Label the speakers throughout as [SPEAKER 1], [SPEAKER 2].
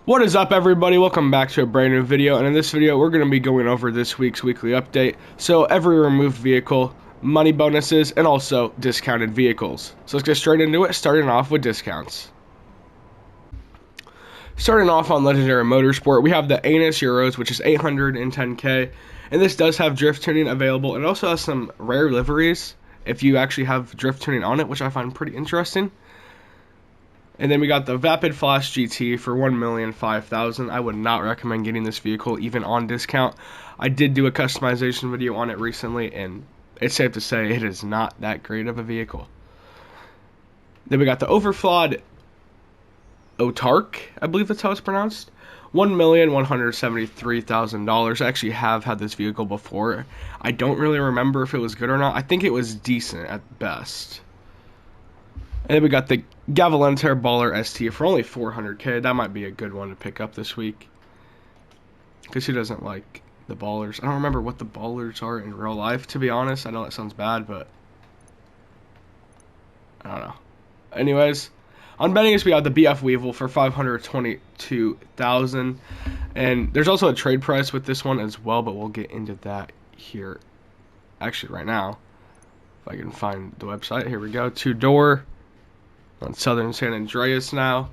[SPEAKER 1] What is up, everybody? Welcome back to a brand new video, and in this video we're going to be going over this week's weekly update. So every removed vehicle, money bonuses, and also discounted vehicles. So let's get straight into it, starting off with discounts. Starting off on Legendary Motorsport, we have the Anus Euros, which is 810k, and this does have drift tuning available, and it also has some rare liveries if you actually have drift tuning on it, which I find pretty interesting. And then we got the Vapid Flash GT for $1,005,000. I would not recommend getting this vehicle even on discount. I did do a customization video on it recently, and it's safe to say it is not that great of a vehicle. Then we got the Overflawed Otark, I believe that's how it's pronounced. $1,173,000. I actually have had this vehicle before. I don't really remember if it was good or not. I think it was decent at best. And then we got the Gavilanter Baller ST for only 400k. That might be a good one to pick up this week. Because who doesn't like the Ballers? I don't remember what the Ballers are in real life, to be honest. I know that sounds bad, but I don't know. Anyways, on Bennings we have the BF Weevil for 522,000. And there's also a trade price with this one as well, but we'll get into that here. Actually, right now. If I can find the website. Here we go. Two-door. On Southern San Andreas now.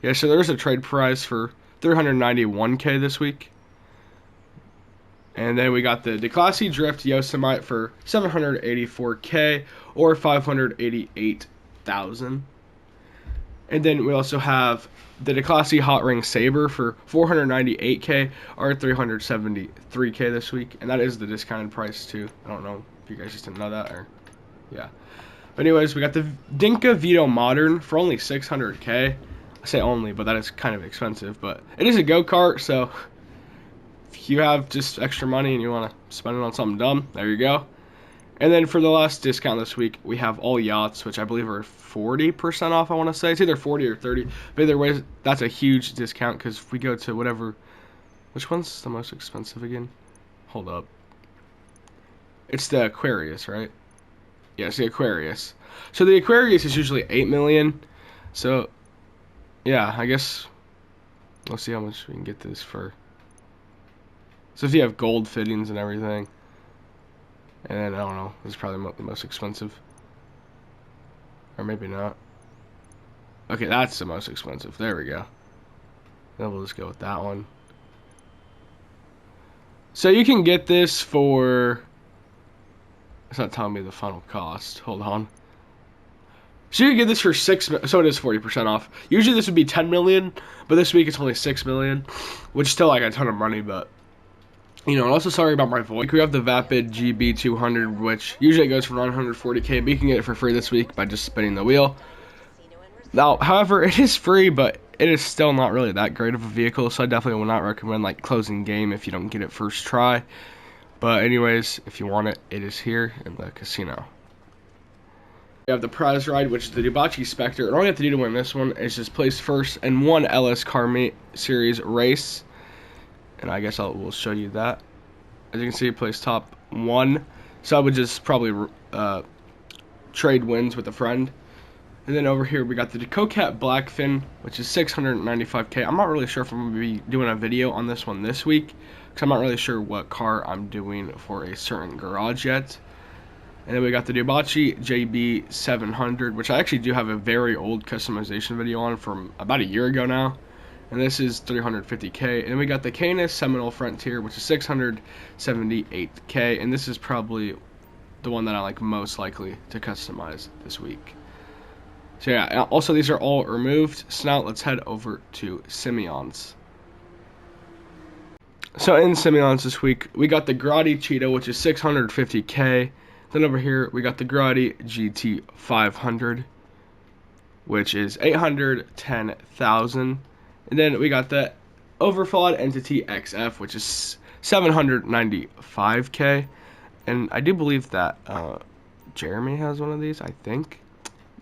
[SPEAKER 1] Yeah, so there's a trade price for 391k this week. And then we got the Declassy Drift Yosemite for 784k or 588,000. And then we also have the Declassy Hot Ring Saber for 498k or 373k this week. And that is the discounted price too. I don't know if you guys just didn't know that, or yeah. But anyways, we got the Dinka Vito Modern for only 600k. I say only, but that is kind of expensive. But it is a go-kart, so if you have just extra money and you want to spend it on something dumb, there you go. And then for the last discount this week, we have all yachts, which I believe are 40% off, I want to say. It's either 40 or 30. But either way, that's a huge discount because if we go to whatever... Which one's the most expensive again? Hold up. It's the Aquarius, right? Yes, the Aquarius. So the Aquarius is usually 8 million. So, yeah, I guess we'll see how much we can get this for. So if you have gold fittings and everything, and then, I don't know, this is probably the most expensive. Or maybe not. Okay, that's the most expensive. There we go. Then we'll just go with that one. So you can get this for... It's not telling me the final cost. Hold on. So you can get this for 6 million. So it is 40% off. Usually this would be 10 million, but this week it's only 6 million, which is still like a ton of money, but you know, and also sorry about my voice. We have the Vapid GB200, which usually goes for 940k, but you can get it for free this week by just spinning the wheel. Now, however, it is free, but it is still not really that great of a vehicle, so I definitely will not recommend like closing game if you don't get it first try. But anyways, if you want it, it is here in the casino. We have the prize ride, which is the Dubachi Spectre. And all you have to do to win this one is just place first in one LS Car Meet Series race. And I guess we'll show you that. As you can see, place top 1. So I would just probably trade wins with a friend. And then over here, we got the Coquette Blackfin, which is 695k. I'm not really sure if I'm going to be doing a video on this one this week, because I'm not really sure what car I'm doing for a certain garage yet. And then we got the Dubachi JB700, which I actually do have a very old customization video on from about a year ago now. And this is 350k. And then we got the Canis Seminole Frontier, which is 678k. And this is probably the one that I like most likely to customize this week. So yeah, also these are all removed. So now let's head over to Simeon's. So in Simeon's this week, we got the Grotti Cheetah, which is 650k. Then over here, we got the Grotti GT500, which is 810,000. And then we got the Overflawed Entity XF, which is 795k. And I do believe that Jeremy has one of these, I think.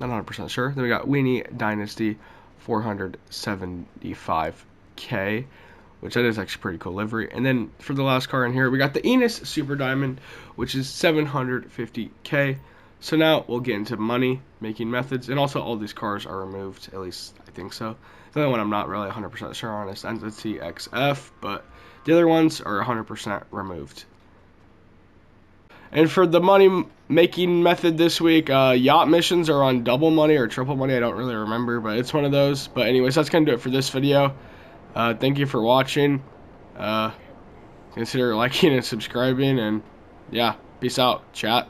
[SPEAKER 1] Not 100% sure. Then we got Weenie Dynasty 475k, which that is actually pretty cool livery. And then for the last car in here, we got the Enos Super Diamond, which is 750k. So now we'll get into money making methods, and also all these cars are removed, at least I think so. The only one I'm not really 100% sure on is Entity XF, but the other ones are 100% removed. And for the money making method this week, yacht missions are on double money or triple money. I don't really remember, but it's one of those. But anyways, that's going to do it for this video. Thank you for watching. Consider liking and subscribing. And yeah, peace out, chat.